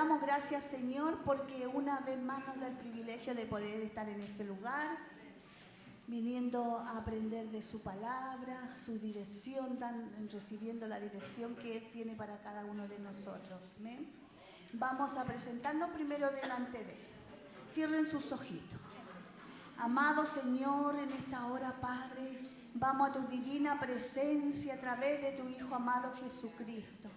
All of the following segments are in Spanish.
damos gracias, Señor, porque una vez más nos da el privilegio de poder estar en este lugar, viniendo a aprender de su palabra, su dirección, recibiendo la dirección que Él tiene para cada uno de nosotros. ¿Amén? Vamos a presentarnos primero delante de Él. Cierren sus ojitos. Amado Señor, en esta hora, Padre, vamos a tu divina presencia a través de tu Hijo amado Jesucristo.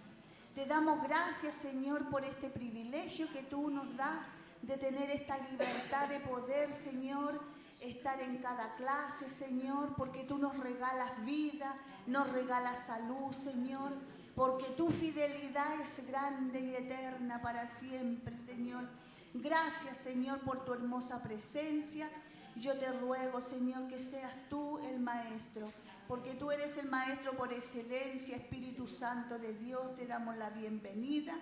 Te damos gracias, Señor, por este privilegio que tú nos das de tener esta libertad de poder, Señor, estar en cada clase, Señor, porque tú nos regalas vida, nos regalas salud, Señor, porque tu fidelidad es grande y eterna para siempre, Señor. Gracias, Señor, por tu hermosa presencia. Yo te ruego, Señor, que seas tú el Maestro, porque tú eres el Maestro por excelencia, Espíritu Santo de Dios. Te damos la bienvenida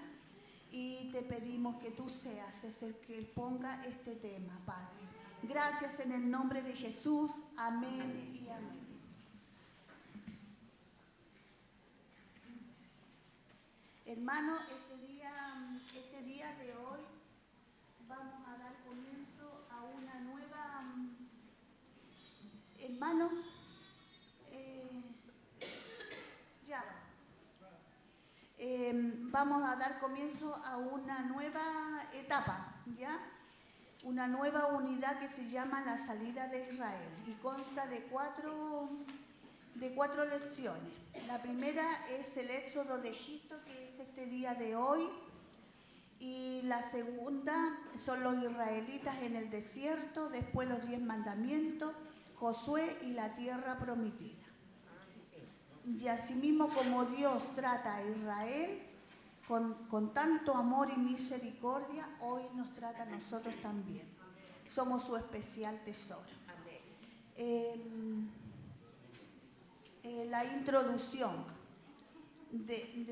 y te pedimos que tú seas el que ponga este tema, Padre. Gracias en el nombre de Jesús. Amén y amén. Hermano, este día de hoy vamos a dar comienzo a una nueva... Hermano, vamos a dar comienzo a una nueva etapa, ¿ya? Una nueva unidad que se llama la salida de Israel y consta de cuatro lecciones. La primera es el éxodo de Egipto, que es este día de hoy, y la segunda son los israelitas en el desierto, después los 10 mandamientos, Josué y la tierra prometida. Y asimismo, como Dios trata a Israel con tanto amor y misericordia, hoy nos trata a nosotros también. Somos su especial tesoro. La introducción.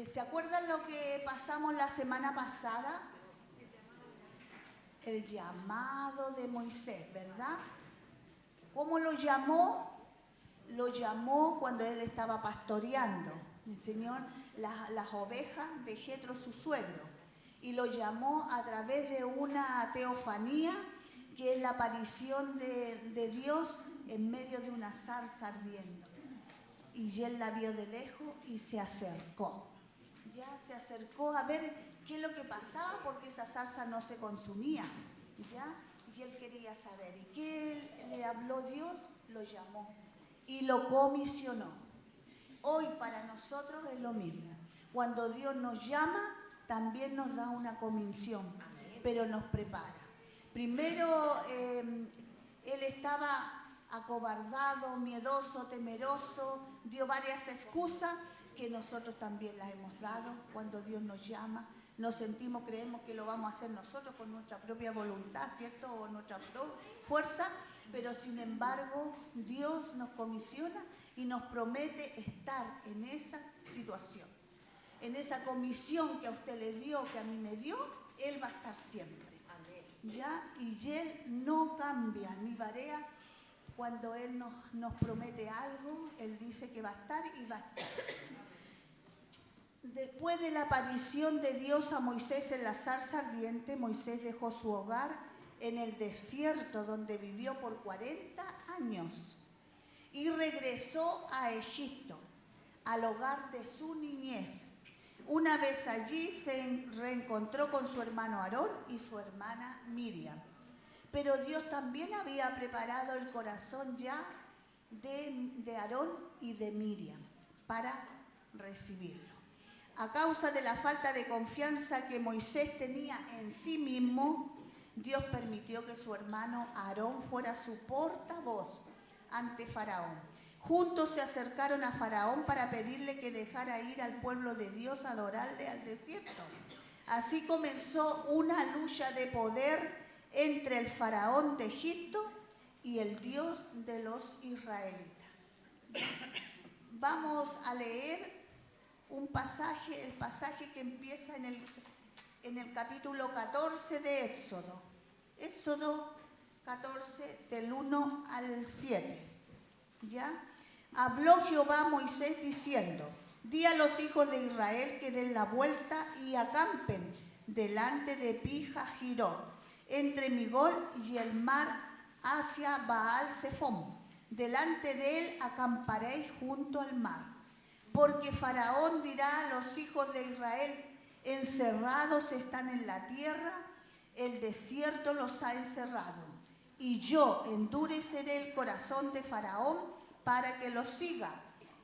¿Se acuerdan lo que pasamos la semana pasada? El llamado de Moisés, ¿verdad? ¿Cómo lo llamó? Lo llamó cuando él estaba pastoreando, el Señor, las ovejas de Jetro, su suegro, y lo llamó a través de una teofanía, que es la aparición de Dios en medio de una zarza ardiendo. Y él la vio de lejos y se acercó. Ya se acercó a ver qué es lo que pasaba, porque esa zarza no se consumía, ¿ya? Y él quería saber. ¿Y qué le habló Dios? Lo llamó y lo comisionó. Hoy para nosotros es lo mismo. Cuando Dios nos llama, también nos da una comisión, pero nos prepara. Primero, él estaba acobardado, miedoso, temeroso, dio varias excusas que nosotros también las hemos dado. Cuando Dios nos llama, nos sentimos, creemos que lo vamos a hacer nosotros con nuestra propia voluntad, ¿cierto? O nuestra fuerza, pero sin embargo Dios nos comisiona y nos promete estar en esa situación. En esa comisión que a usted le dio, que a mí me dio, Él va a estar siempre. ¿Ya? Y Él no cambia ni varía. Cuando Él nos promete algo, Él dice que va a estar y va a estar. Después de la aparición de Dios a Moisés en la zarza ardiente, Moisés dejó su hogar en el desierto, donde vivió por 40 años, y regresó a Egipto, al hogar de su niñez. Una vez allí se reencontró con su hermano Aarón y su hermana Miriam. Pero Dios también había preparado el corazón ya de Aarón y de Miriam para recibirlo. A causa de la falta de confianza que Moisés tenía en sí mismo, Dios permitió que su hermano Aarón fuera su portavoz ante Faraón. Juntos se acercaron a Faraón para pedirle que dejara ir al pueblo de Dios a adorarle al desierto. Así comenzó una lucha de poder entre el Faraón de Egipto y el Dios de los israelitas. Vamos a leer un pasaje, el pasaje que empieza en el capítulo 14 de Éxodo. Éxodo 14, del 1 al 7. ¿Ya? Habló Jehová a Moisés diciendo: di a los hijos de Israel que den la vuelta y acampen delante de Pi-Hahirot, entre Migol y el mar hacia Baal-Zephón. Delante de él acamparéis junto al mar. Porque Faraón dirá a los hijos de Israel: encerrados están en la tierra, el desierto los ha encerrado. Y yo endureceré el corazón de Faraón para que los siga,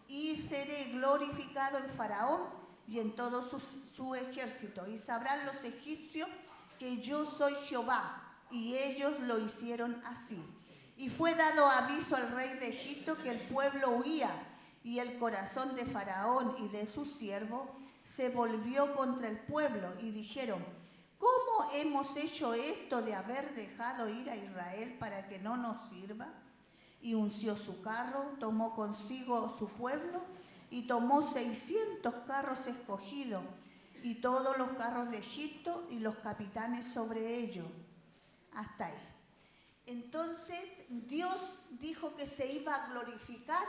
y seré glorificado en Faraón y en todo su ejército. Y sabrán los egipcios que yo soy Jehová, y ellos lo hicieron así. Y fue dado aviso al rey de Egipto que el pueblo huía, y el corazón de Faraón y de sus siervos se volvió contra el pueblo, y dijeron: ¿cómo hemos hecho esto de haber dejado ir a Israel para que no nos sirva? Y unció su carro, tomó consigo su pueblo, y tomó 600 carros escogidos, y todos los carros de Egipto, y los capitanes sobre ellos. Hasta ahí. Entonces Dios dijo que se iba a glorificar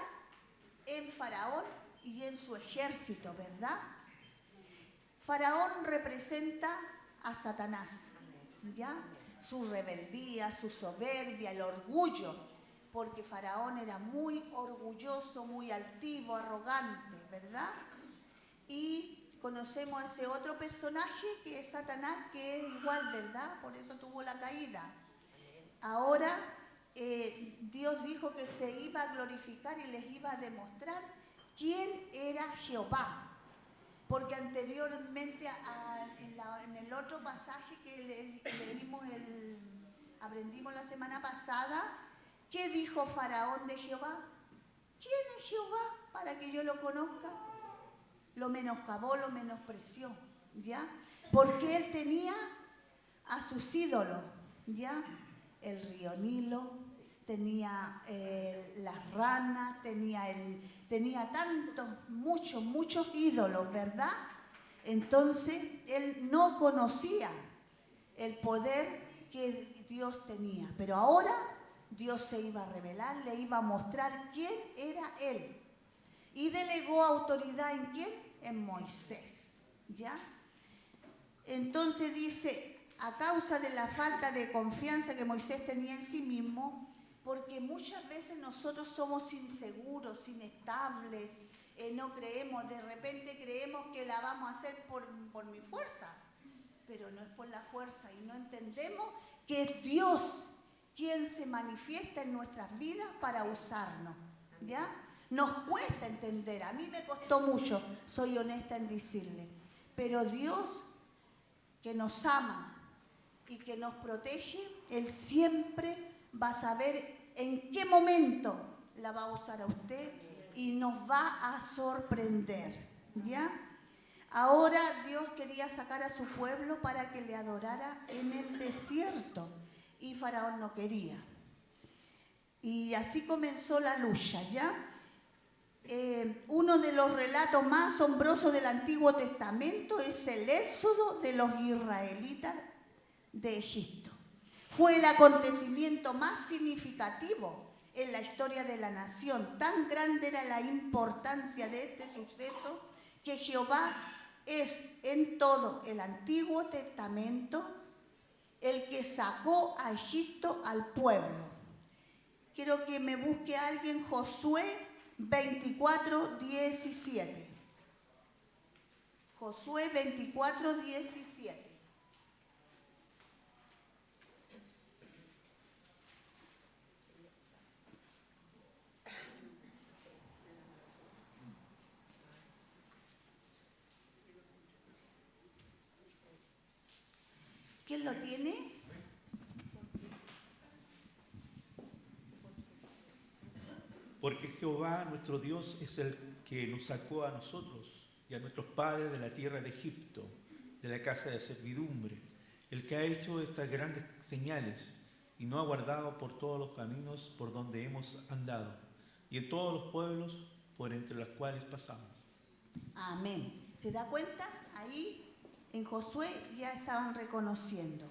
en Faraón y en su ejército, ¿verdad? Faraón representa a Satanás, ¿ya? Su rebeldía, su soberbia, el orgullo, porque Faraón era muy orgulloso, muy altivo, arrogante, ¿verdad? Y conocemos a ese otro personaje que es Satanás, que es igual, ¿verdad? Por eso tuvo la caída. Ahora Dios dijo que se iba a glorificar y les iba a demostrar quién era Jehová. Porque anteriormente en el otro pasaje que aprendimos la semana pasada, ¿qué dijo Faraón de Jehová? ¿Quién es Jehová para que yo lo conozca? Lo menoscabó, lo menospreció, ¿ya? Porque él tenía a sus ídolos, ¿ya? El río Nilo, tenía las ranas, tenía tantos, muchos ídolos, ¿verdad? Entonces, él no conocía el poder que Dios tenía. Pero ahora Dios se iba a revelar, le iba a mostrar quién era él. Y delegó autoridad ¿en quién? En Moisés, ¿ya? Entonces dice, a causa de la falta de confianza que Moisés tenía en sí mismo, porque muchas veces nosotros somos inseguros, inestables, no creemos, de repente creemos que la vamos a hacer por mi fuerza, pero no es por la fuerza, y no entendemos que es Dios quien se manifiesta en nuestras vidas para usarnos, ¿ya? Nos cuesta entender, a mí me costó mucho, soy honesta en decirle, pero Dios, que nos ama y que nos protege, Él siempre va a saber en qué momento la va a usar a usted y nos va a sorprender, ¿ya? Ahora Dios quería sacar a su pueblo para que le adorara en el desierto y Faraón no quería. Y así comenzó la lucha, ¿ya? Uno de los relatos más asombrosos del Antiguo Testamento es el éxodo de los israelitas de Egipto. Fue el acontecimiento más significativo en la historia de la nación. Tan grande era la importancia de este suceso que Jehová es en todo el Antiguo Testamento el que sacó a Egipto al pueblo. Quiero que me busque alguien Josué 24:17. Josué 24:17. ¿Quién lo tiene? Porque Jehová nuestro Dios es el que nos sacó a nosotros y a nuestros padres de la tierra de Egipto, de la casa de servidumbre, el que ha hecho estas grandes señales y nos ha guardado por todos los caminos por donde hemos andado y en todos los pueblos por entre los cuales pasamos. Amén. ¿Se da cuenta? Ahí en Josué ya estaban reconociendo.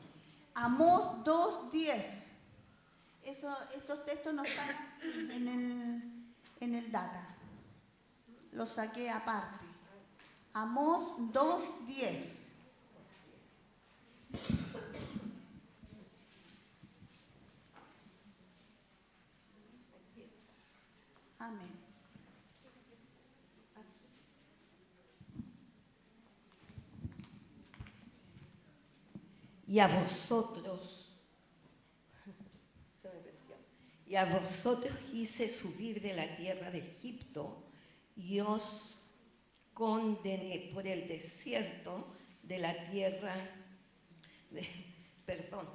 Amós 2:10. Esos textos no están en el data. Los saqué aparte. Amós 2:10. Amén. Y a vosotros, y a vosotros hice subir de la tierra de Egipto y os condené por el desierto de la tierra perdón,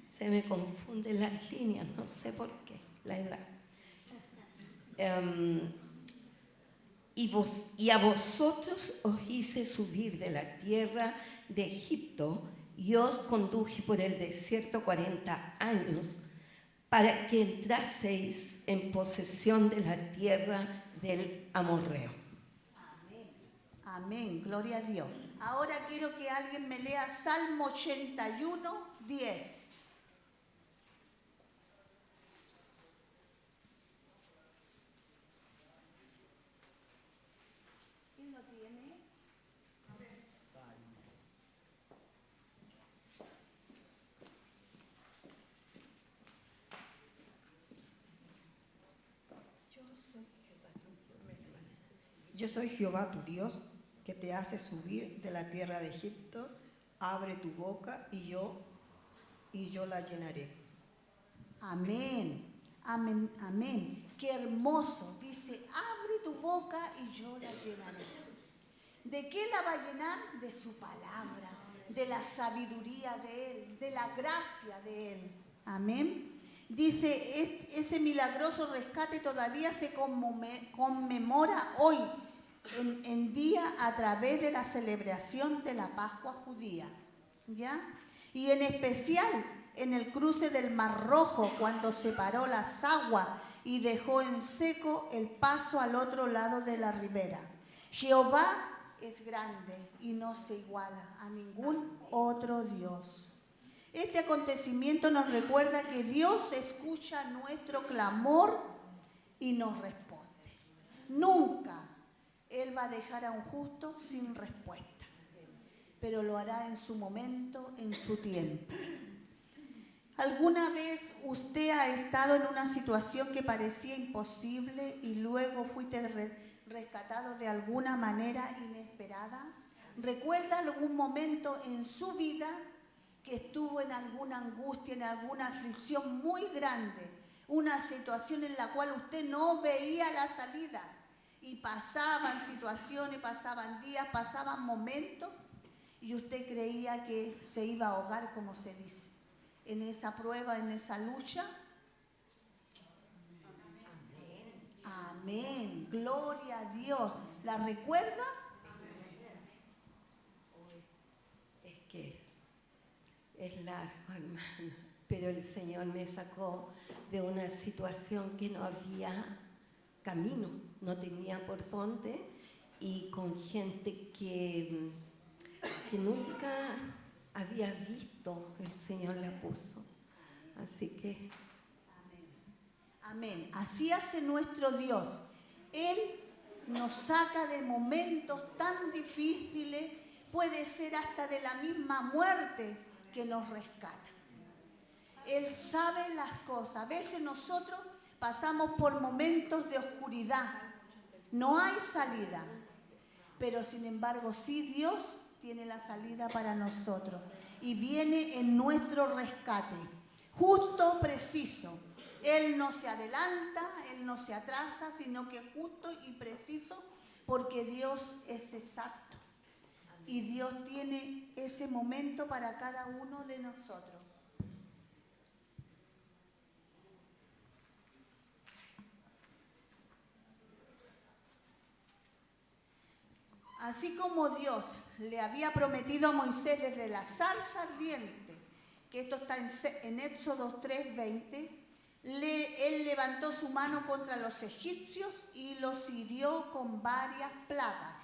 se me confunden las líneas, no sé por qué, la edad. Y a vosotros os hice subir de la tierra de Egipto y os conduje por el desierto 40 años para que entraseis en posesión de la tierra del amorreo. Amén. Amén. Gloria a Dios. Ahora quiero que alguien me lea Salmo 81, 10. ¿Quién lo tiene? Yo soy Jehová tu Dios, que te hace subir de la tierra de Egipto. Abre tu boca y yo la llenaré. Amén. Amén. Amén. Qué hermoso. Dice, abre tu boca y yo la llenaré. ¿De qué la va a llenar? De su palabra, de la sabiduría de Él, de la gracia de Él. Amén. Dice, ese milagroso rescate todavía se conmemora hoy en día a través de la celebración de la Pascua judía. ¿Ya? Y en especial en el cruce del Mar Rojo, cuando separó las aguas y dejó en seco el paso al otro lado de la ribera. Jehová es grande y no se iguala a ningún otro Dios. Este acontecimiento nos recuerda que Dios escucha nuestro clamor y nos responde. Nunca Él va a dejar a un justo sin respuesta, pero lo hará en su momento, en su tiempo. ¿Alguna vez usted ha estado en una situación que parecía imposible y luego fuiste rescatado de alguna manera inesperada? ¿Recuerda algún momento en su vida que estuvo en alguna angustia, en alguna aflicción muy grande? Una situación en la cual usted no veía la salida y pasaban situaciones, pasaban días, pasaban momentos y usted creía que se iba a ahogar, como se dice, en esa prueba, en esa lucha. Amén. Gloria a Dios. ¿La recuerda? Es que es largo, hermano, pero el Señor me sacó de una situación que no había camino, no tenía por dónde, y con gente que nunca había visto, el Señor la puso. Así que amén. Así hace nuestro Dios. Él nos saca de momentos tan difíciles, puede ser hasta de la misma muerte, que nos rescata. Él sabe las cosas. A veces nosotros pasamos por momentos de oscuridad. No hay salida. Pero sin embargo, sí, Dios tiene la salida para nosotros. Y viene en nuestro rescate. Justo, preciso. Él no se adelanta, Él no se atrasa, sino que justo y preciso, porque Dios es exacto. Y Dios tiene ese momento para cada uno de nosotros. Así como Dios le había prometido a Moisés desde la zarza ardiente, que esto está en Éxodo 3:20, él levantó su mano contra los egipcios y los hirió con varias plagas.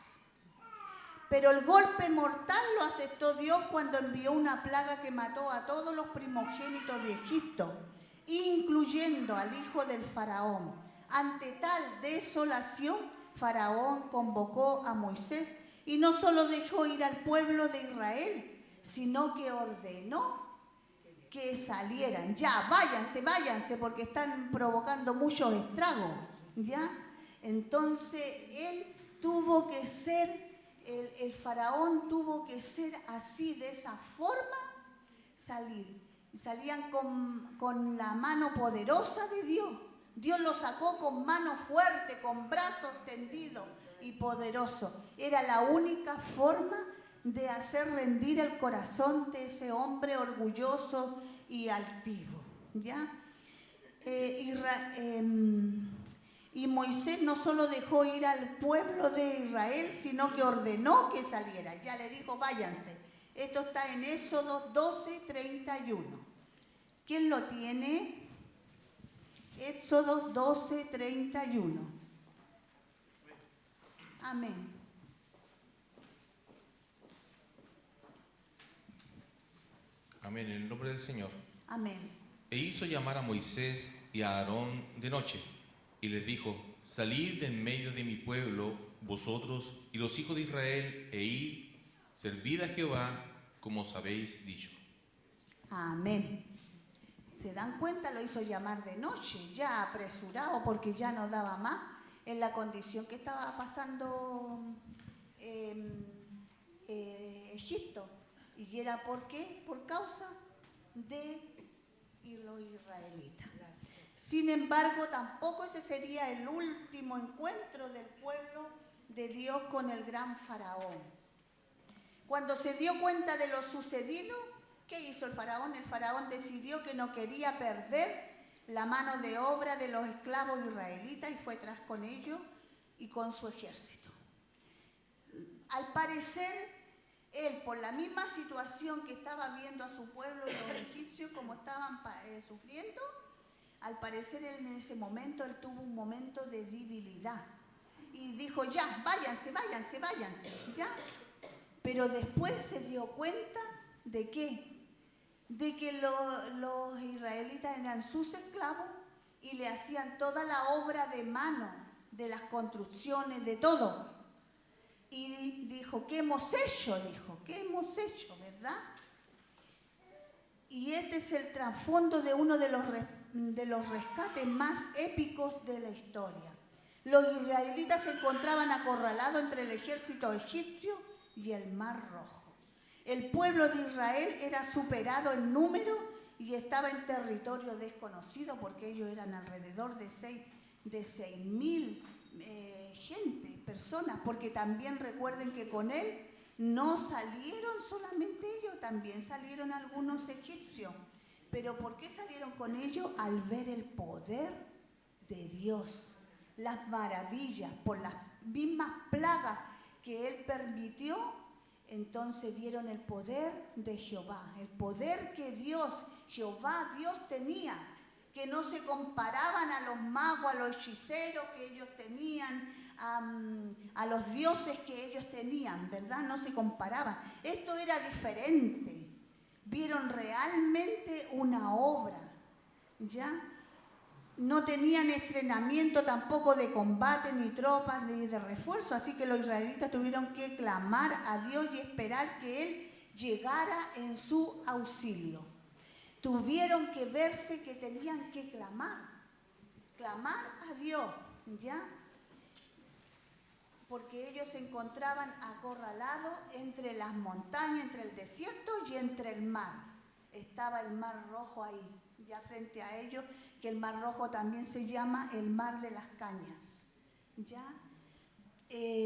Pero el golpe mortal lo aceptó Dios cuando envió una plaga que mató a todos los primogénitos de Egipto, incluyendo al hijo del faraón. Ante tal desolación, Faraón convocó a Moisés Y no solo dejó ir al pueblo de Israel, sino que ordenó que salieran. Ya, váyanse, porque están provocando muchos estragos. ¿Ya? Entonces, él tuvo que ser, el faraón tuvo que ser así, de esa forma, salir. Salían con la mano poderosa de Dios. Dios los sacó con mano fuerte, con brazos tendidos y poderosos. Era la única forma de hacer rendir el corazón de ese hombre orgulloso y altivo. ¿Ya? Y Moisés no solo dejó ir al pueblo de Israel, sino que ordenó que saliera. Ya le dijo, váyanse. Esto está en Éxodo 12:31. ¿Quién lo tiene? Éxodo 12:31. Amén. Amén, en el nombre del Señor. Amén. E hizo llamar a Moisés y a Aarón de noche, y les dijo: salid de en medio de mi pueblo, vosotros y los hijos de Israel, e id, servid a Jehová, como os habéis dicho. Amén. ¿Se dan cuenta? Lo hizo llamar de noche, ya apresurado, porque ya no daba más en la condición que estaba pasando Egipto. ¿Y era por qué? Por causa de los israelitas. Sin embargo, tampoco ese sería el último encuentro del pueblo de Dios con el gran faraón. Cuando se dio cuenta de lo sucedido, ¿qué hizo el faraón? El faraón decidió que no quería perder la mano de obra de los esclavos israelitas y fue tras con ellos y con su ejército. Al parecer, él, por la misma situación que estaba viendo a su pueblo y los egipcios como estaban sufriendo, al parecer él en ese momento, él tuvo un momento de debilidad. Y dijo, ya, váyanse, ya. Pero después se dio cuenta de qué, de que los israelitas eran sus esclavos y le hacían toda la obra de mano, de las construcciones, de todo. Y dijo, ¿qué hemos hecho? Dijo, ¿qué hemos hecho, verdad? Y este es el trasfondo de uno de los rescates más épicos de la historia. Los israelitas se encontraban acorralados entre el ejército egipcio y el Mar Rojo. El pueblo de Israel era superado en número y estaba en territorio desconocido, porque ellos eran alrededor de 6.000 personas, porque también recuerden que con él no salieron solamente ellos, también salieron algunos egipcios. ¿Pero por qué salieron con ellos? Al ver el poder de Dios, las maravillas, por las mismas plagas que él permitió. Entonces vieron el poder de Jehová, el poder que Jehová Dios tenía, que no se comparaban a los magos, a los hechiceros que ellos tenían, a los dioses que ellos tenían, ¿verdad? No se comparaban. Esto era diferente. Vieron realmente una obra, ¿ya? No tenían entrenamiento tampoco de combate, ni tropas, ni de refuerzo, así que los israelitas tuvieron que clamar a Dios y esperar que Él llegara en su auxilio. Tuvieron que verse que tenían que clamar a Dios, ¿ya? Porque ellos se encontraban acorralados entre las montañas, entre el desierto y entre el mar. Estaba el Mar Rojo ahí, ya frente a ellos, que el Mar Rojo también se llama el Mar de las Cañas. ¿Ya?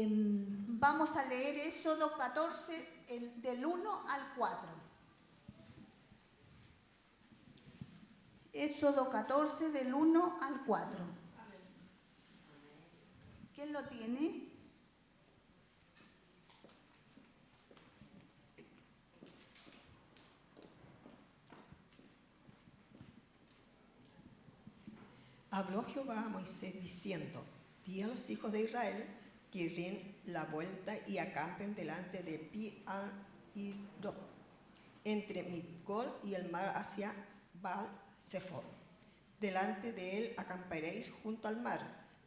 Vamos a leer Éxodo 14, del 1 al 4. Éxodo 14, del 1 al 4. ¿Quién lo tiene? Habló Jehová a Moisés diciendo: di a los hijos de Israel que den la vuelta y acampen delante de Pi-Hahirot, entre Migdol y el mar hacia Baal-Zephon. Delante de él acamparéis junto al mar,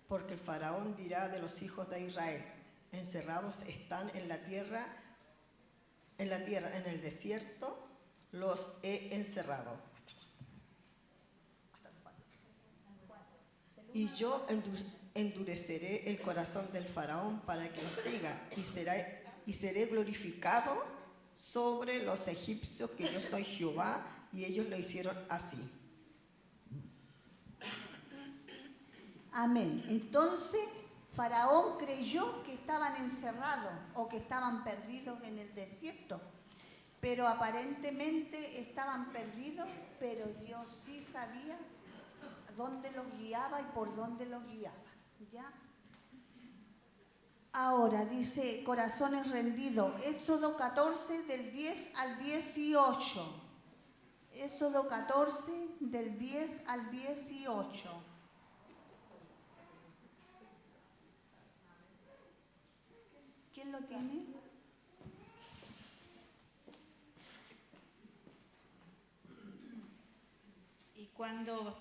porque el faraón dirá de los hijos de Israel: encerrados están en el desierto, los he encerrado. Y yo endureceré el corazón del faraón para que os siga, y seré glorificado sobre los egipcios, que yo soy Jehová, y ellos lo hicieron así. Amén. Entonces, Faraón creyó que estaban encerrados o que estaban perdidos en el desierto, pero aparentemente estaban perdidos, pero Dios sí sabía dónde los guiaba y por dónde los guiaba. ¿Ya? Ahora dice, corazones rendidos, Éxodo 14 del 10 al 18. Éxodo 14 del 10 al 18. ¿Quién lo tiene? Y cuando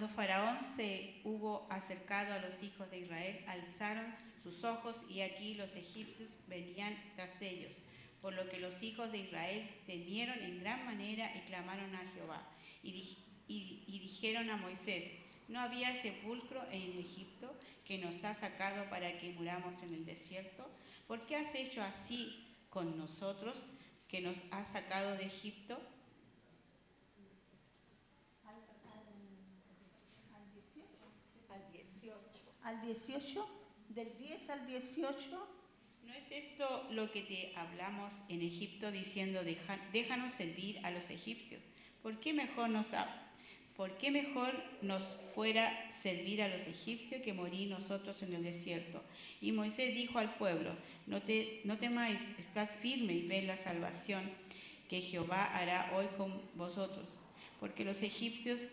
Faraón se hubo acercado a los hijos de Israel, alzaron sus ojos y aquí los egipcios venían tras ellos, por lo que los hijos de Israel temieron en gran manera y clamaron a Jehová. Y dijeron a Moisés, ¿no había sepulcro en Egipto que nos ha sacado para que muramos en el desierto? ¿Por qué has hecho así con nosotros, que nos has sacado de Egipto? Al 18, del 10 al 18. ¿No es esto lo que te hablamos en Egipto diciendo, déjanos servir a los egipcios? ¿Por qué mejor nos fuera servir a los egipcios que morir nosotros en el desierto? Y Moisés dijo al pueblo, no temáis, estad firme y ved la salvación que Jehová hará hoy con vosotros, porque los egipcios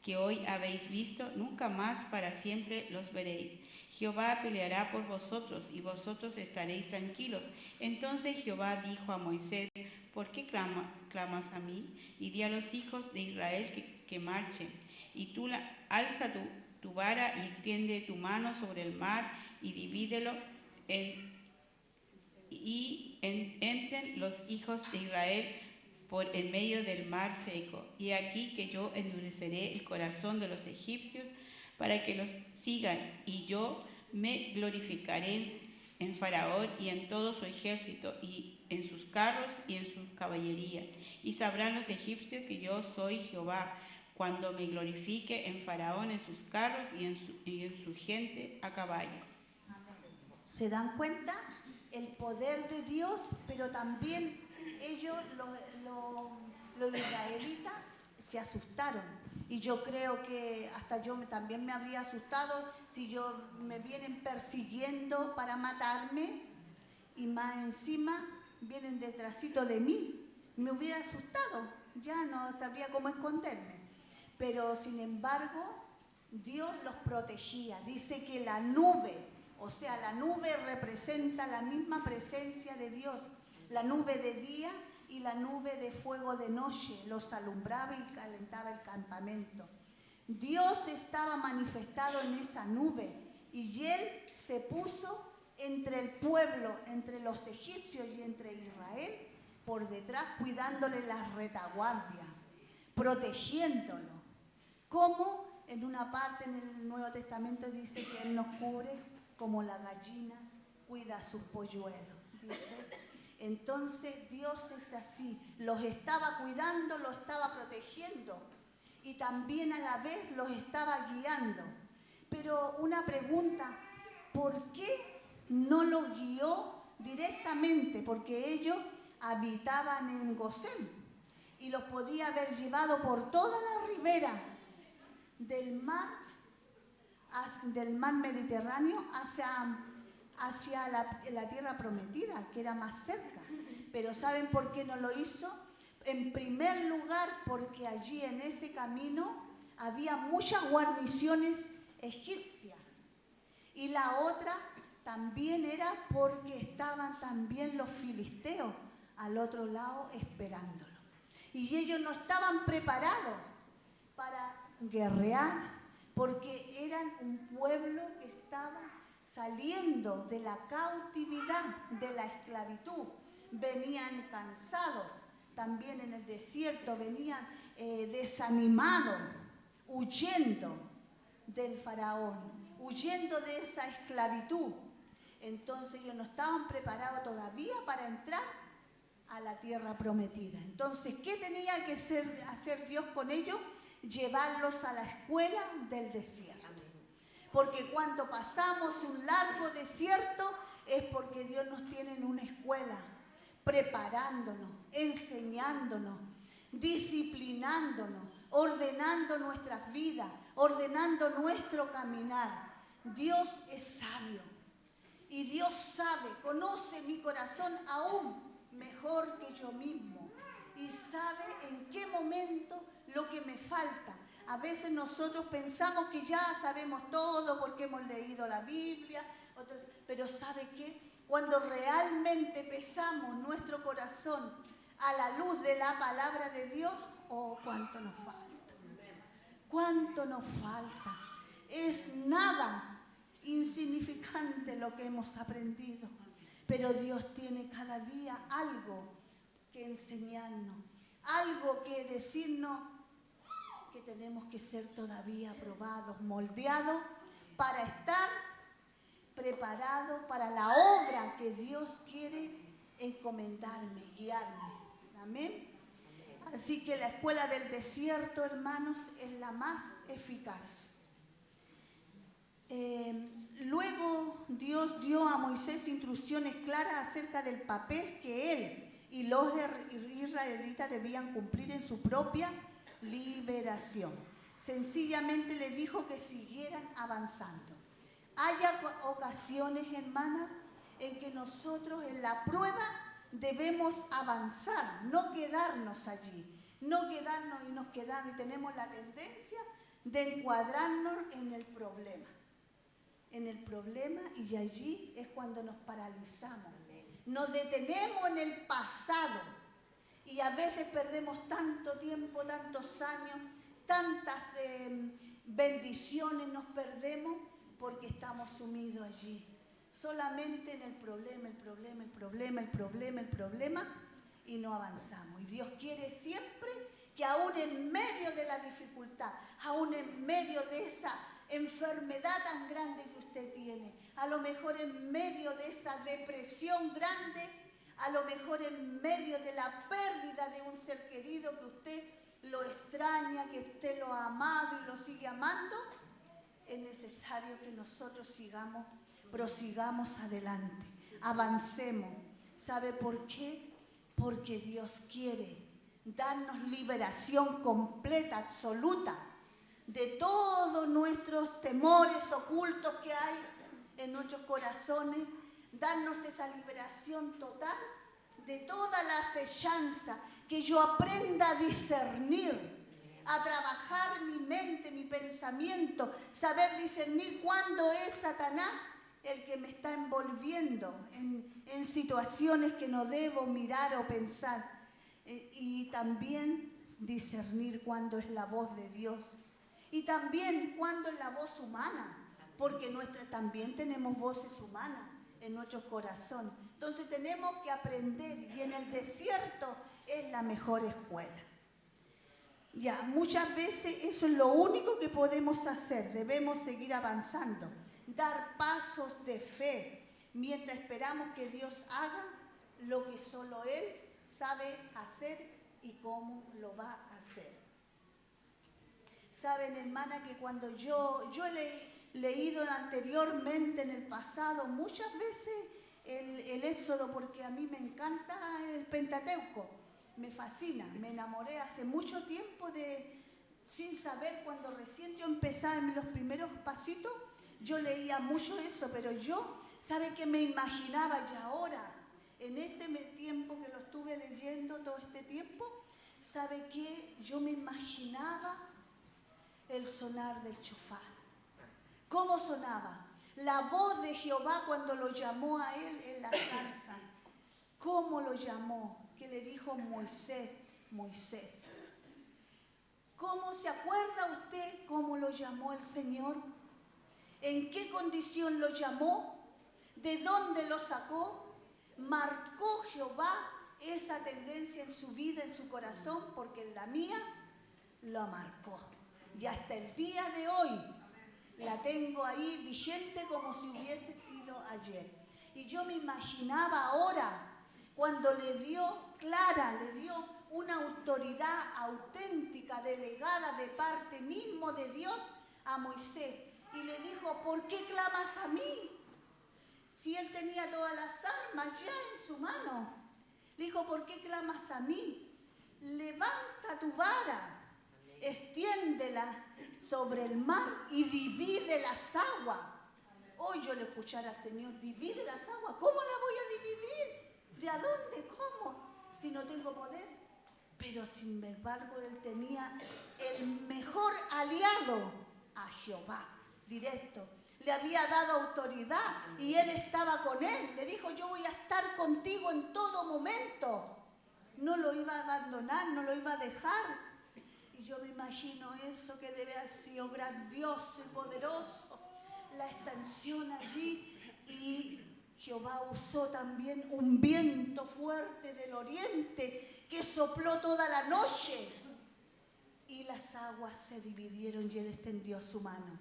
que hoy habéis visto, nunca más para siempre los veréis. Jehová peleará por vosotros y vosotros estaréis tranquilos. Entonces Jehová dijo a Moisés, ¿por qué clamas a mí? Y di a los hijos de Israel que marchen. Y tú alza tu vara y extiende tu mano sobre el mar y divídelo entren los hijos de Israel por en medio del mar seco. Y aquí que yo endureceré el corazón de los egipcios para que los sigan, y yo me glorificaré en Faraón y en todo su ejército, y en sus carros y en su caballería. Y sabrán los egipcios que yo soy Jehová, cuando me glorifique en Faraón, en sus carros y en su gente a caballo. ¿Se dan cuenta? El poder de Dios, pero también ellos, los israelitas, se asustaron. Y yo creo que hasta yo también me habría asustado si me vienen persiguiendo para matarme y más encima vienen detrásito de mí. Me hubiera asustado, ya no sabría cómo esconderme. Pero sin embargo, Dios los protegía. Dice que la nube, o sea, la nube representa la misma presencia de Dios. La nube de día y la nube de fuego de noche los alumbraba y calentaba el campamento. Dios estaba manifestado en esa nube y Él se puso entre el pueblo, entre los egipcios y entre Israel, por detrás, cuidándole las retaguardias, protegiéndolo. Como en una parte en el Nuevo Testamento dice que Él nos cubre como la gallina cuida a sus polluelos, dice. Entonces Dios es así, los estaba cuidando, los estaba protegiendo y también a la vez los estaba guiando. Pero una pregunta, ¿por qué no los guió directamente? Porque ellos habitaban en Gosén y los podía haber llevado por toda la ribera del mar Mediterráneo hacia la tierra prometida, que era más cerca. Pero ¿saben por qué no lo hizo? En primer lugar, porque allí en ese camino había muchas guarniciones egipcias. Y la otra también era porque estaban también los filisteos al otro lado esperándolo. Y ellos no estaban preparados para guerrear, porque eran un pueblo que estaba saliendo de la cautividad, de la esclavitud. Venían cansados, también en el desierto venían desanimados, huyendo del faraón, huyendo de esa esclavitud. Entonces ellos no estaban preparados todavía para entrar a la tierra prometida. Entonces, ¿qué tenía que hacer Dios con ellos? Llevarlos a la escuela del desierto. Porque cuando pasamos un largo desierto es porque Dios nos tiene en una escuela, preparándonos, enseñándonos, disciplinándonos, ordenando nuestras vidas, ordenando nuestro caminar. Dios es sabio y Dios sabe, conoce mi corazón aún mejor que yo mismo y sabe en qué momento lo que me falta. A veces nosotros pensamos que ya sabemos todo porque hemos leído la Biblia, pero ¿sabe qué? Cuando realmente pesamos nuestro corazón a la luz de la palabra de Dios, oh, cuánto nos falta. Cuánto nos falta. Es nada insignificante lo que hemos aprendido, pero Dios tiene cada día algo que enseñarnos, algo que decirnos que tenemos que ser todavía probados, moldeados para estar preparados para la obra que Dios quiere encomendarme, guiarme. Amén. Así que la escuela del desierto, hermanos, es la más eficaz. Luego Dios dio a Moisés instrucciones claras acerca del papel que él y los israelitas debían cumplir en su propia liberación. Sencillamente le dijo que siguieran avanzando. Hay ocasiones, hermanas, en que nosotros en la prueba debemos avanzar, no quedarnos allí, no quedarnos y nos quedamos y tenemos la tendencia de encuadrarnos en el problema. Y allí es cuando nos paralizamos. Nos detenemos en el pasado y a veces perdemos tanto tiempo, tantos años, tantas bendiciones nos perdemos porque estamos sumidos allí. Solamente en el problema y no avanzamos. Y Dios quiere siempre que aún en medio de la dificultad, aún en medio de esa enfermedad tan grande que usted tiene, a lo mejor en medio de esa depresión grande, a lo mejor en medio de la pérdida de un ser querido que usted lo extraña, que usted lo ha amado y lo sigue amando, es necesario que nosotros prosigamos adelante, avancemos. ¿Sabe por qué? Porque Dios quiere darnos liberación completa, absoluta, de todos nuestros temores ocultos que hay en nuestros corazones, darnos esa liberación total de toda la acechanza, que yo aprenda a discernir, a trabajar mi mente, mi pensamiento, saber discernir cuándo es Satanás el que me está envolviendo en situaciones que no debo mirar o pensar, y también discernir cuándo es la voz de Dios y también cuándo es la voz humana, porque también tenemos voces humanas en nuestro corazón. Entonces tenemos que aprender, y en el desierto es la mejor escuela. Ya, muchas veces eso es lo único que podemos hacer. Debemos seguir avanzando, dar pasos de fe, mientras esperamos que Dios haga lo que solo Él sabe hacer y cómo lo va a hacer. Saben, hermana, que cuando yo he leído anteriormente en el pasado muchas veces el Éxodo, porque a mí me encanta el Pentateuco, me fascina, me enamoré hace mucho tiempo sin saber, cuando recién yo empezaba en los primeros pasitos, yo leía mucho eso, pero yo, ¿sabe qué me imaginaba? Y ahora, en este tiempo que lo estuve leyendo todo este tiempo, ¿sabe qué? Yo me imaginaba el sonar del shofar. ¿Cómo sonaba? La voz de Jehová cuando lo llamó a él en la zarza. ¿Cómo lo llamó? Que le dijo: Moisés, Moisés. ¿Cómo se acuerda usted cómo lo llamó el Señor? ¿En qué condición lo llamó? ¿De dónde lo sacó? ¿Marcó Jehová esa tendencia en su vida, en su corazón? Porque en la mía lo marcó. Y hasta el día de hoy la tengo ahí vigente como si hubiese sido ayer. Y yo me imaginaba ahora, cuando le dio una autoridad auténtica, delegada de parte mismo de Dios a Moisés. Y le dijo, ¿por qué clamas a mí? Si él tenía todas las armas ya en su mano. Le dijo, ¿por qué clamas a mí? Levanta tu vara, extiéndela sobre el mar y divide las aguas. Hoy yo le escuchara al Señor, divide las aguas. ¿Cómo la voy a dividir? ¿De a dónde? ¿Cómo? Si no tengo poder. Pero sin embargo él tenía el mejor aliado a Jehová, directo. Le había dado autoridad y él estaba con él. Le dijo, yo voy a estar contigo en todo momento. No lo iba a abandonar, no lo iba a dejar. Y yo me imagino eso que debe haber sido grandioso y poderoso. La extensión allí. Y Jehová usó también un viento fuerte del oriente que sopló toda la noche. Y las aguas se dividieron y él extendió su mano.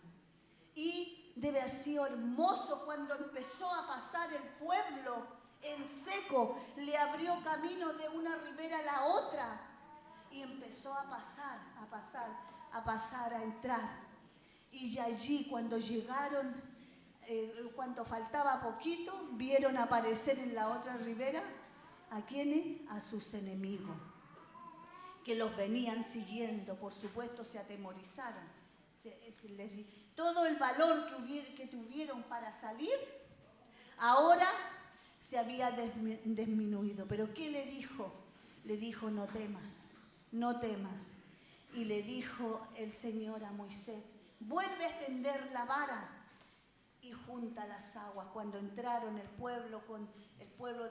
Y debe haber sido hermoso cuando empezó a pasar el pueblo en seco. Le abrió camino de una ribera a la otra. Y empezó a pasar, a entrar. Y allí cuando llegaron, cuando faltaba poquito, vieron aparecer en la otra ribera, ¿a quiénes? A sus enemigos, que los venían siguiendo. Por supuesto se atemorizaron. Todo el valor que tuvieron para salir, ahora se había disminuido. ¿Pero qué le dijo? Le dijo, no temas. No temas. Y le dijo el Señor a Moisés, vuelve a extender la vara y junta las aguas. Cuando entraron el pueblo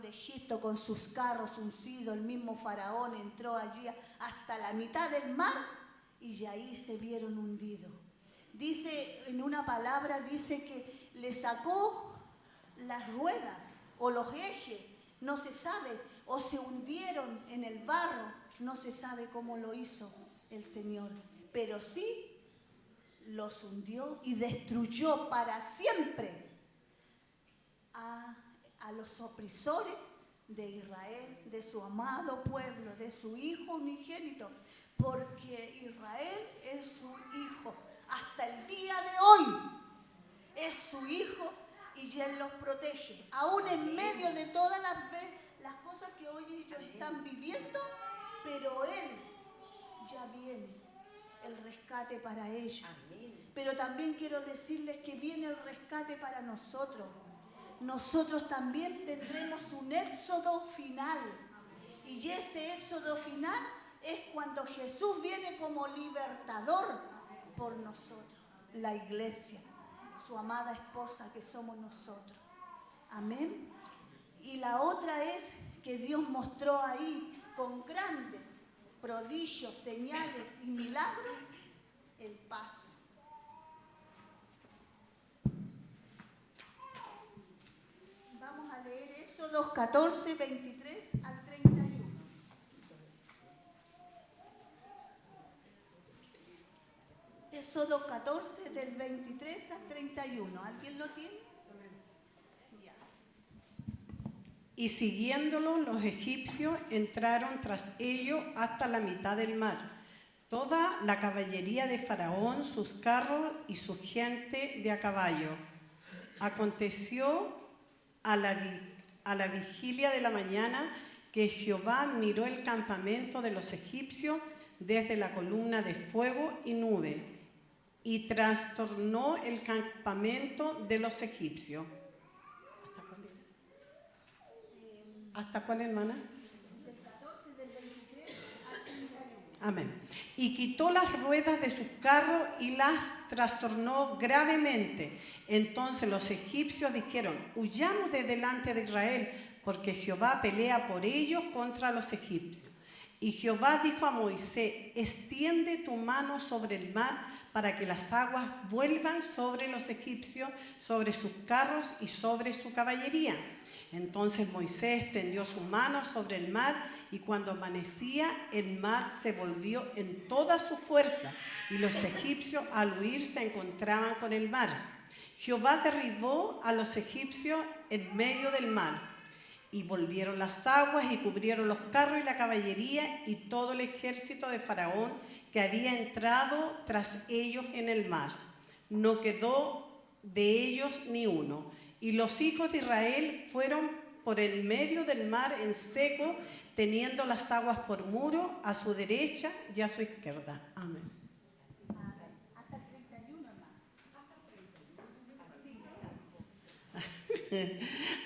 de Egipto con sus carros uncidos, el mismo faraón entró allí hasta la mitad del mar y ahí se vieron hundidos. Dice, en una palabra, dice que le sacó las ruedas o los ejes, no se sabe, o se hundieron en el barro. No se sabe cómo lo hizo el Señor, pero sí los hundió y destruyó para siempre a los opresores de Israel, de su amado pueblo, de su Hijo unigénito, porque Israel es su Hijo. Hasta el día de hoy es su Hijo y Él los protege, aún en medio de todas las cosas que hoy ellos están viviendo. Pero Él ya viene el rescate para ellos. Amén. Pero también quiero decirles que viene el rescate para nosotros. Nosotros también tendremos un éxodo final. Y ese éxodo final es cuando Jesús viene como libertador por nosotros, la iglesia, su amada esposa que somos nosotros. Amén. Y la otra es que Dios mostró ahí con grandes prodigios, señales y milagros, el paso. Vamos a leer Éxodo 14, 23 al 31. Éxodo 14, del 23 al 31. ¿Alguien lo tiene? Y siguiéndolo, los egipcios entraron tras ellos hasta la mitad del mar. Toda la caballería de Faraón, sus carros y su gente de a caballo. Aconteció a la vigilia de la mañana que Jehová miró el campamento de los egipcios desde la columna de fuego y nube y trastornó el campamento de los egipcios. ¿Hasta cuál, hermana? Del 14, del 23 al 31. Amén. Y quitó las ruedas de sus carros y las trastornó gravemente. Entonces los egipcios dijeron, huyamos de delante de Israel, porque Jehová pelea por ellos contra los egipcios. Y Jehová dijo a Moisés, extiende tu mano sobre el mar para que las aguas vuelvan sobre los egipcios, sobre sus carros y sobre su caballería. Entonces Moisés extendió su mano sobre el mar, y cuando amanecía, el mar se volvió en toda su fuerza, y los egipcios al huir se encontraban con el mar. Jehová derribó a los egipcios en medio del mar, y volvieron las aguas y cubrieron los carros y la caballería y todo el ejército de Faraón que había entrado tras ellos en el mar. No quedó de ellos ni uno. Y los hijos de Israel fueron por el medio del mar en seco, teniendo las aguas por muro a su derecha y a su izquierda. Amén. Hasta el 31, hermano.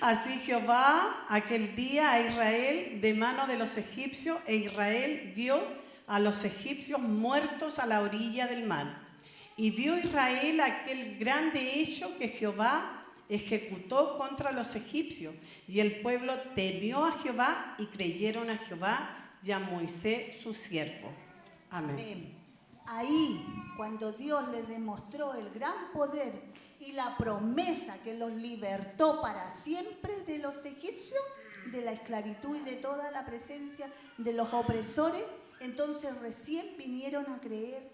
Así Jehová aquel día a Israel de mano de los egipcios, e Israel vio a los egipcios muertos a la orilla del mar. Y vio Israel aquel grande hecho que Jehová ejecutó contra los egipcios, y el pueblo temió a Jehová y creyeron a Jehová y a Moisés su siervo. Amén. Amén. Ahí, cuando Dios les demostró el gran poder y la promesa que los libertó para siempre de los egipcios, de la esclavitud y de toda la presencia de los opresores, entonces recién vinieron a creer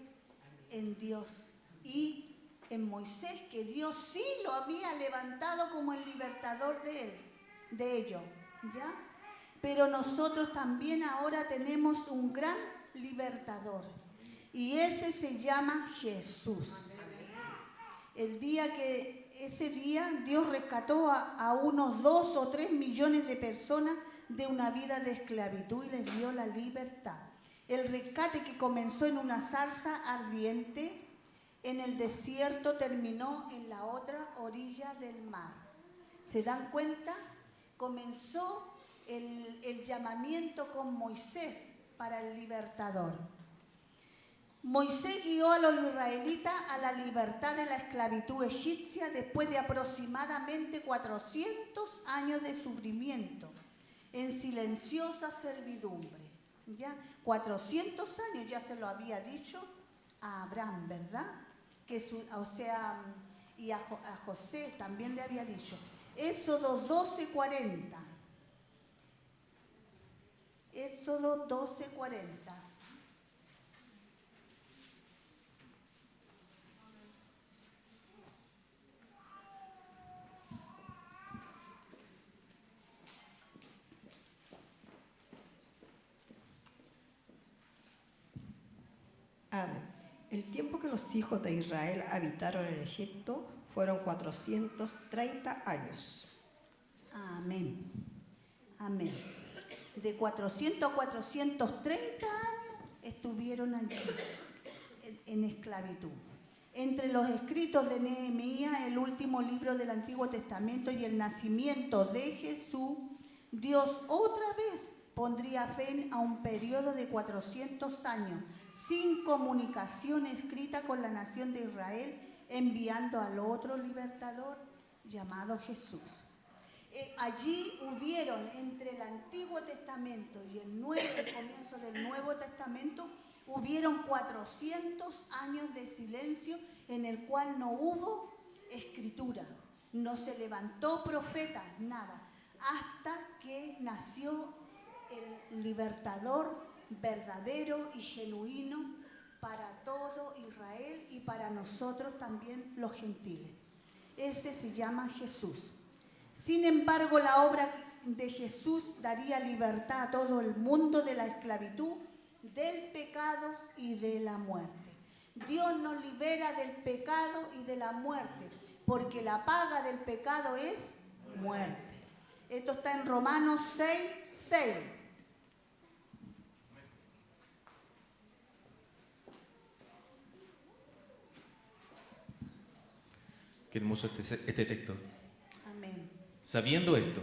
en Dios y en Moisés, que Dios sí lo había levantado como el libertador de ellos, ¿ya? Pero nosotros también ahora tenemos un gran libertador, y ese se llama Jesús. Ese día Dios rescató a unos 2 o 3 millones de personas de una vida de esclavitud y les dio la libertad. El rescate que comenzó en una zarza ardiente en el desierto terminó en la otra orilla del mar. ¿Se dan cuenta? Comenzó el llamamiento con Moisés para el libertador. Moisés guió a los israelitas a la libertad de la esclavitud egipcia después de aproximadamente 400 años de sufrimiento en silenciosa servidumbre. ¿Ya? 400 años, ya se lo había dicho a Abraham, ¿verdad? Y a José también le había dicho. Éxodo 12:40. Éxodo 12:40. Amén. El tiempo que los hijos de Israel habitaron en Egipto fueron 430 años. Amén. Amén. De 400 a 430 años estuvieron allí en esclavitud. Entre los escritos de Nehemías, el último libro del Antiguo Testamento, y el nacimiento de Jesús, Dios otra vez pondría fin a un periodo de 400 años sin comunicación escrita con la nación de Israel, enviando al otro libertador llamado Jesús. Allí hubieron, entre el Antiguo Testamento y el comienzo del Nuevo Testamento, hubieron 400 años de silencio en el cual no hubo escritura, no se levantó profeta, nada, hasta que nació el libertador verdadero y genuino para todo Israel y para nosotros también los gentiles. Ese se llama Jesús. Sin embargo, la obra de Jesús daría libertad a todo el mundo de la esclavitud, del pecado y de la muerte. Dios nos libera del pecado y de la muerte, porque la paga del pecado es muerte. Esto está en Romanos 6:6. Qué hermoso este texto. Amén. Sabiendo esto,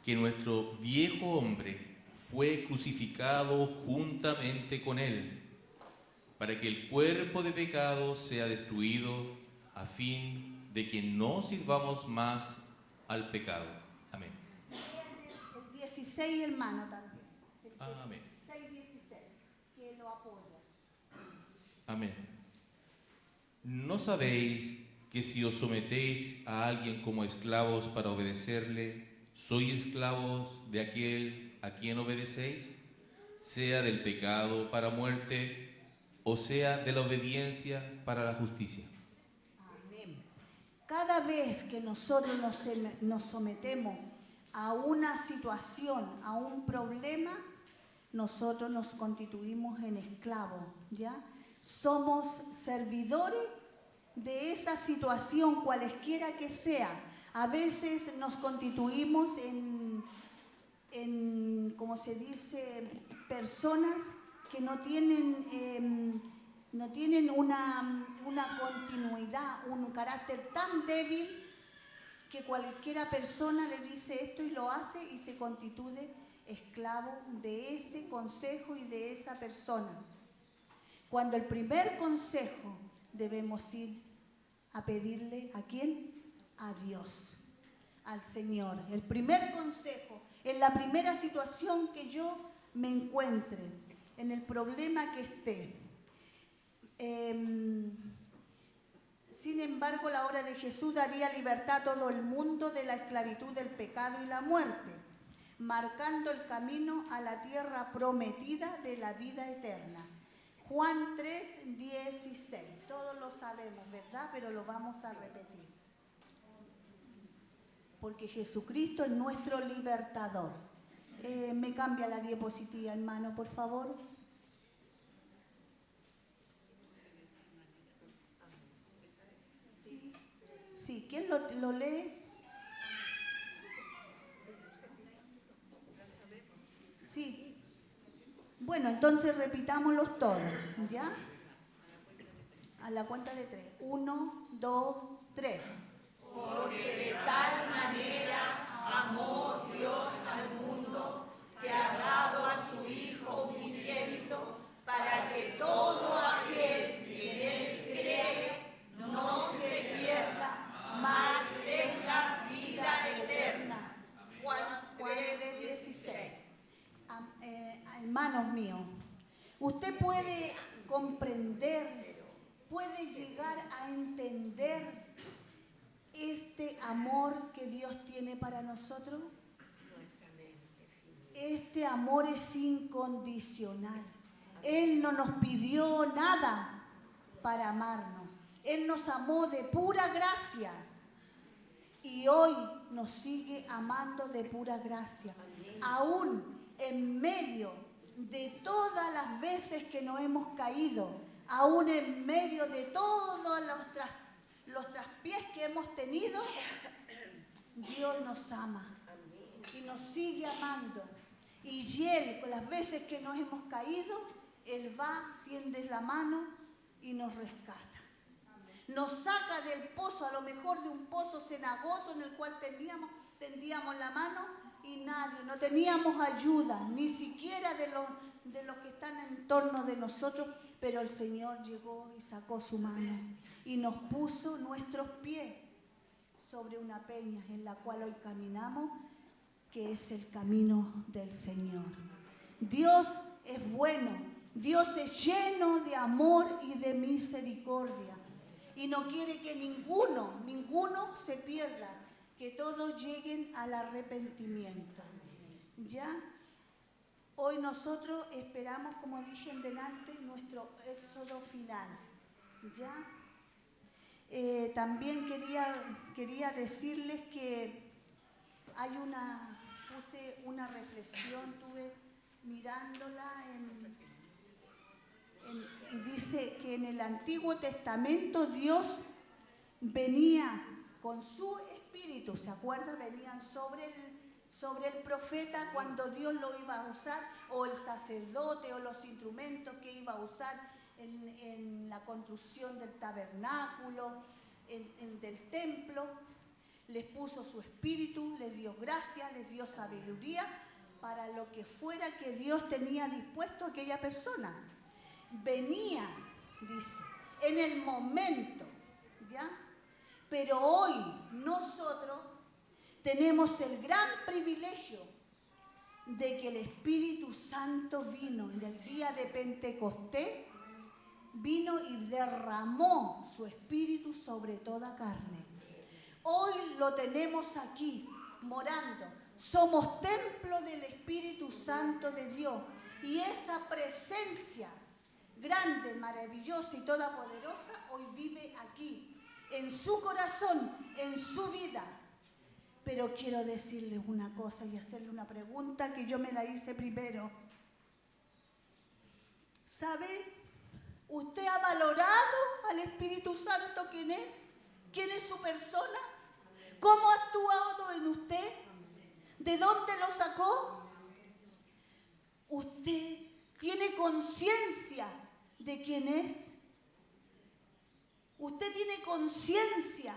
que nuestro viejo hombre fue crucificado juntamente con él, para que el cuerpo de pecado sea destruido, a fin de que no sirvamos más al pecado. Amén. El 16, hermano, también. Amén. 6:16, que lo apoya. Amén. ¿No sabéis que si os sometéis a alguien como esclavos para obedecerle, sois esclavos de aquel a quien obedecéis? Sea del pecado para muerte, o sea de la obediencia para la justicia. Amén. Cada vez que nosotros nos sometemos a una situación, a un problema, nosotros nos constituimos en esclavos, ¿ya? Somos servidores de esa situación, cualesquiera que sea. A veces nos constituimos en ¿cómo se dice?, personas que no tienen una continuidad, un carácter tan débil que cualquiera persona le dice esto y lo hace y se constituye esclavo de ese consejo y de esa persona. Cuando el primer consejo debemos ir a pedirle ¿a quién? A Dios, al Señor. El primer consejo, en la primera situación que yo me encuentre, en el problema que esté. Sin embargo, la obra de Jesús daría libertad a todo el mundo de la esclavitud del pecado y la muerte, marcando el camino a la tierra prometida de la vida eterna. Juan 3:16. Todos lo sabemos, ¿verdad? Pero lo vamos a repetir. Porque Jesucristo es nuestro libertador. ¿Me cambia la diapositiva, hermano, por favor? Sí, ¿quién lo lee? Sí. Bueno, entonces repitámoslos todos, ¿ya? A la cuenta de 3. 1, 2, 3. Porque de tal manera amó Dios al mundo que ha dado a su Hijo unigénito para que todo aquel que en Él cree no se pierda, mas tenga vida eterna. Juan 3:16. Hermanos míos, usted puede comprender, puede llegar a entender este amor que Dios tiene para nosotros. Este amor es incondicional. Él no nos pidió nada para amarnos. Él nos amó de pura gracia y hoy nos sigue amando de pura gracia. Aún en medio de todas las veces que nos hemos caído, aún en medio de todos los traspiés que hemos tenido, Dios nos ama y nos sigue amando. Y Él, con las veces que nos hemos caído, Él va, tiende la mano y nos rescata. Nos saca del pozo, a lo mejor de un pozo cenagoso en el cual tendíamos la mano y no teníamos ayuda, ni siquiera de los que están en torno de nosotros, pero el Señor llegó y sacó su mano y nos puso nuestros pies sobre una peña en la cual hoy caminamos, que es el camino del Señor. Dios es bueno, Dios es lleno de amor y de misericordia y no quiere que ninguno se pierda, que todos lleguen al arrepentimiento. ¿Ya? Hoy nosotros esperamos, como dije en delante, nuestro éxodo final. ¿Ya? También quería decirles que puse una reflexión, estuve mirándola y dice que en el Antiguo Testamento Dios venía con su espíritu, ¿se acuerda? Venían sobre el profeta cuando Dios lo iba a usar, o el sacerdote, o los instrumentos que iba a usar en la construcción del tabernáculo, del templo. Les puso su espíritu, les dio gracia, les dio sabiduría para lo que fuera que Dios tenía dispuesto a aquella persona. Venía, dice, en el momento, ¿ya? Pero hoy nosotros tenemos el gran privilegio de que el Espíritu Santo vino en el día de Pentecostés vino y derramó su espíritu sobre toda carne. Hoy lo tenemos aquí, morando. Somos templo del Espíritu Santo de Dios. Y esa presencia grande, maravillosa y todopoderosa hoy vive aquí, en su corazón, en su vida. Pero quiero decirles una cosa y hacerle una pregunta que yo me la hice primero. ¿Sabe? ¿Usted ha valorado al Espíritu Santo quién es? ¿Quién es su persona? ¿Cómo ha actuado en usted? ¿De dónde lo sacó? ¿Usted tiene conciencia de quién es? ¿Usted tiene conciencia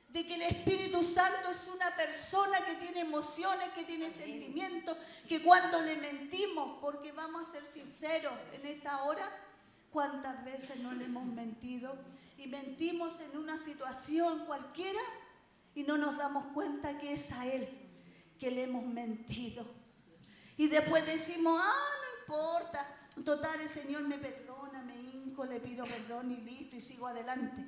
de que el Espíritu Santo es una persona que tiene emociones, que tiene sentimientos, que cuando le mentimos, porque vamos a ser sinceros en esta hora, ¿cuántas veces no le hemos mentido? Y mentimos en una situación cualquiera y no nos damos cuenta que es a Él que le hemos mentido. Y después decimos, no importa, total el Señor me perdona, me hinco, le pido perdón y listo, y sigo adelante.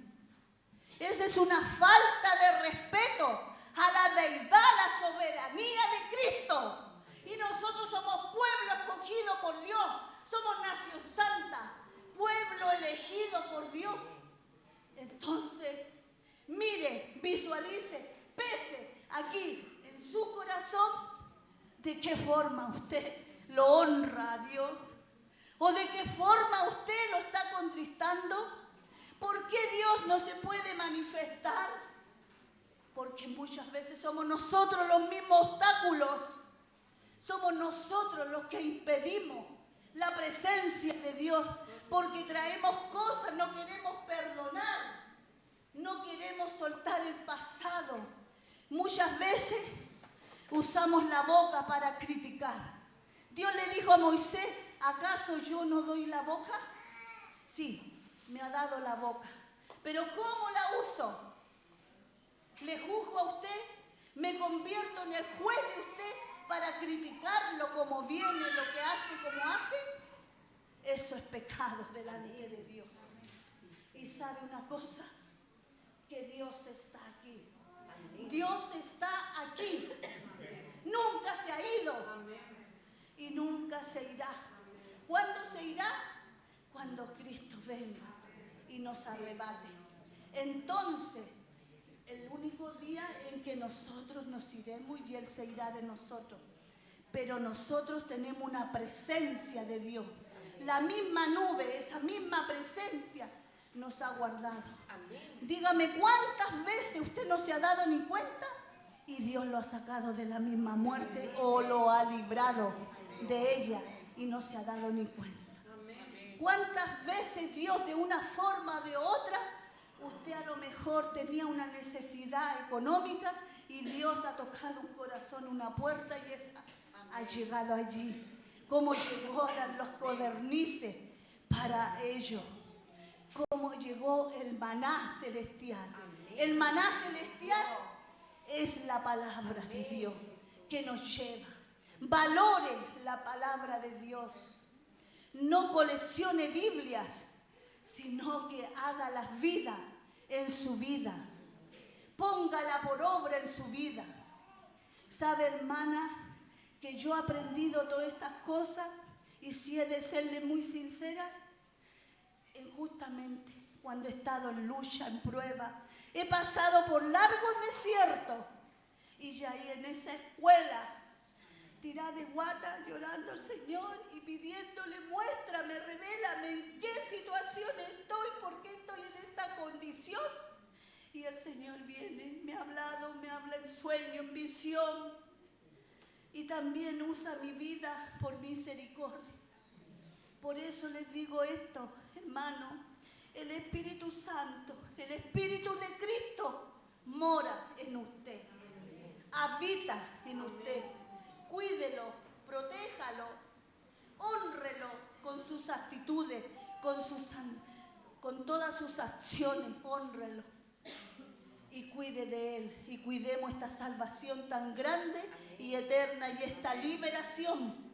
Esa es una falta de respeto a la deidad, a la soberanía de Cristo. Y nosotros somos pueblo escogido por Dios, somos nación santa, pueblo elegido por Dios. Entonces, mire, visualice, pese aquí en su corazón de qué forma usted lo honra a Dios o de qué forma usted lo está contristando. ¿Por qué Dios no se puede manifestar? Porque muchas veces somos nosotros los mismos obstáculos. Somos nosotros los que impedimos la presencia de Dios. Porque traemos cosas, no queremos perdonar. No queremos soltar el pasado. Muchas veces usamos la boca para criticar. Dios le dijo a Moisés, ¿acaso yo no doy la boca? Sí. Me ha dado la boca. Pero ¿cómo la uso? ¿Le juzgo a usted? ¿Me convierto en el juez de usted para criticarlo como viene, lo que hace, como hace? Eso es pecado delante de Dios. Y sabe una cosa, que Dios está aquí. Dios está aquí. Nunca se ha ido. Y nunca se irá. ¿Cuándo se irá? Cuando Cristo venga y nos arrebate. Entonces, el único día en que nosotros nos iremos y Él se irá de nosotros. Pero nosotros tenemos una presencia de Dios. La misma nube, esa misma presencia nos ha guardado. Dígame cuántas veces usted no se ha dado ni cuenta y Dios lo ha sacado de la misma muerte o lo ha librado de ella y no se ha dado ni cuenta. ¿Cuántas veces Dios de una forma o de otra, usted a lo mejor tenía una necesidad económica y Dios ha tocado un corazón, una puerta y esa ha llegado allí? ¿Cómo llegó los codornices para ellos? ¿Cómo llegó el maná celestial? El maná celestial es la palabra de Dios que nos lleva. Valore la palabra de Dios. No coleccione Biblias, sino que haga las vidas en su vida. Póngala por obra en su vida. ¿Sabe, hermana, que yo he aprendido todas estas cosas? Y si he de serle muy sincera, justamente cuando he estado en lucha, en prueba, he pasado por largos desiertos. Y ya ahí en esa escuela, tirada de guata, llorando al Señor y pidiéndole, muéstrame, revélame en qué situación estoy, por qué estoy en esta condición. Y el Señor viene, me ha hablado, me habla en sueño, en visión. Y también usa mi vida por misericordia. Por eso les digo esto, hermano, el Espíritu Santo, el Espíritu de Cristo mora en usted, habita en usted. Cuídelo, protéjalo, hónrelo con sus actitudes, con todas sus acciones, hónrelo. Y cuide de él, y cuidemos esta salvación tan grande y eterna y esta liberación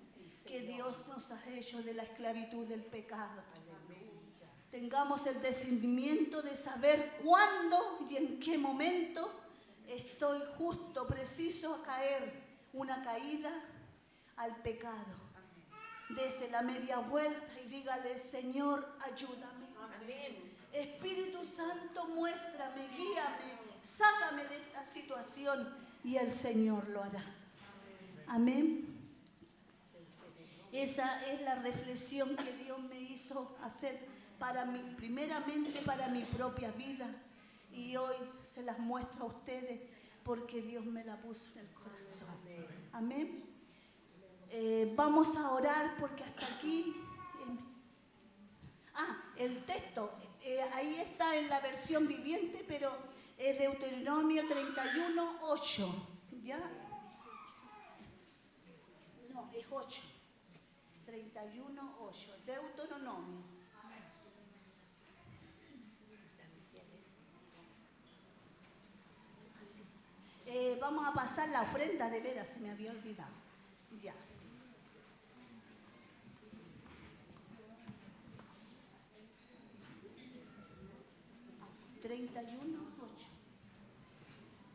que Dios nos ha hecho de la esclavitud del pecado. tengamos el discernimiento de saber cuándo y en qué momento estoy justo, preciso a caer, una caída al pecado. Dese la media vuelta y dígale: Señor, ayúdame. Espíritu Santo, muéstrame, guíame, sácame de esta situación y el Señor lo hará. Amén. Esa es la reflexión que Dios me hizo hacer para mí, primeramente para mi propia vida, y hoy se las muestro a ustedes porque Dios me la puso en el corazón. Amén. Vamos a orar porque hasta aquí. El texto, ahí está en la versión viviente, pero es Deuteronomio 31:8. ¿Ya? No, es 8. 31:8. Deuteronomio. Vamos a pasar la ofrenda, de veras, se me había olvidado. Ya. 31:8.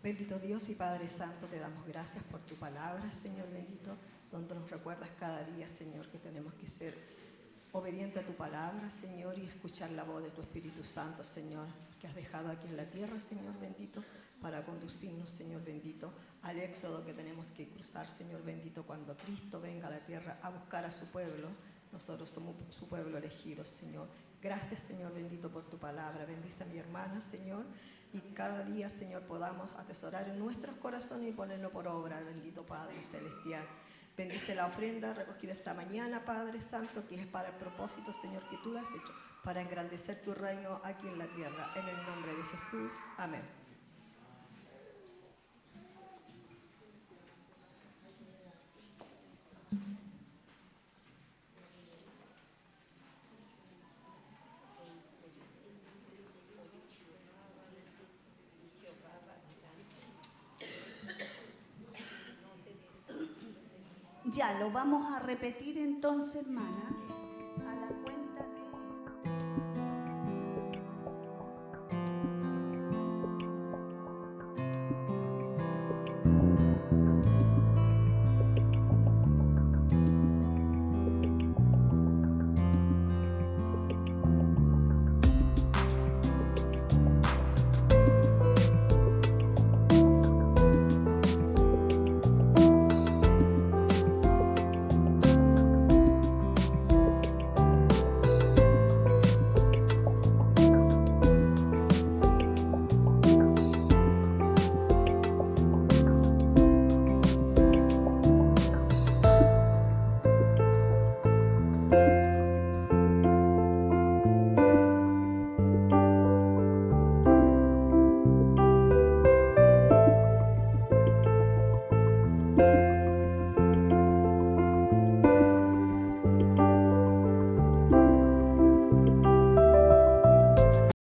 Bendito Dios y Padre Santo, te damos gracias por tu palabra, Señor bendito, donde nos recuerdas cada día, Señor, que tenemos que ser obedientes a tu palabra, Señor, y escuchar la voz de tu Espíritu Santo, Señor, que has dejado aquí en la tierra, Señor bendito, para conducirnos, Señor bendito, al éxodo que tenemos que cruzar, Señor bendito, cuando Cristo venga a la tierra a buscar a su pueblo. Nosotros somos su pueblo elegido, Señor. Gracias, Señor bendito, por tu palabra. Bendice a mi hermana, Señor, y cada día, Señor, podamos atesorar en nuestros corazones y ponerlo por obra, bendito Padre celestial. Bendice la ofrenda recogida esta mañana, Padre Santo, que es para el propósito, Señor, que tú lo has hecho, para engrandecer tu reino aquí en la tierra. En el nombre de Jesús. Amén. Ya, lo vamos a repetir entonces, hermana.